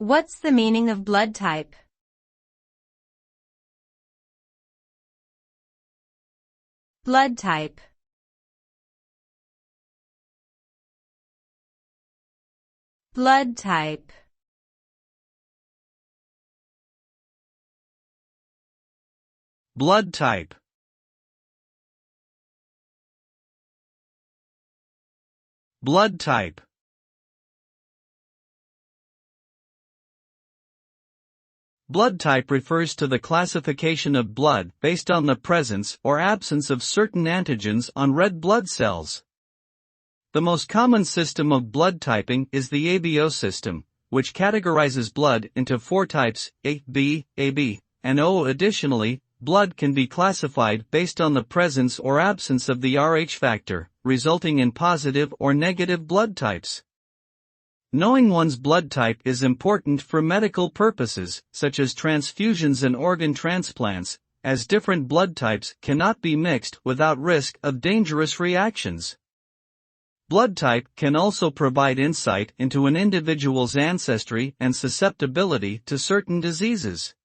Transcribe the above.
What's the meaning of blood type? Blood type. Blood type. Blood type. Blood type. Blood type refers to the classification of blood based on the presence or absence of certain antigens on red blood cells. The most common system of blood typing is the ABO system, which categorizes blood into 4 types, A, B, AB, and O. Additionally, blood can be classified based on the presence or absence of the Rh factor, resulting in positive or negative blood types. Knowing one's blood type is important for medical purposes, such as transfusions and organ transplants, as different blood types cannot be mixed without risk of dangerous reactions. Blood type can also provide insight into an individual's ancestry and susceptibility to certain diseases.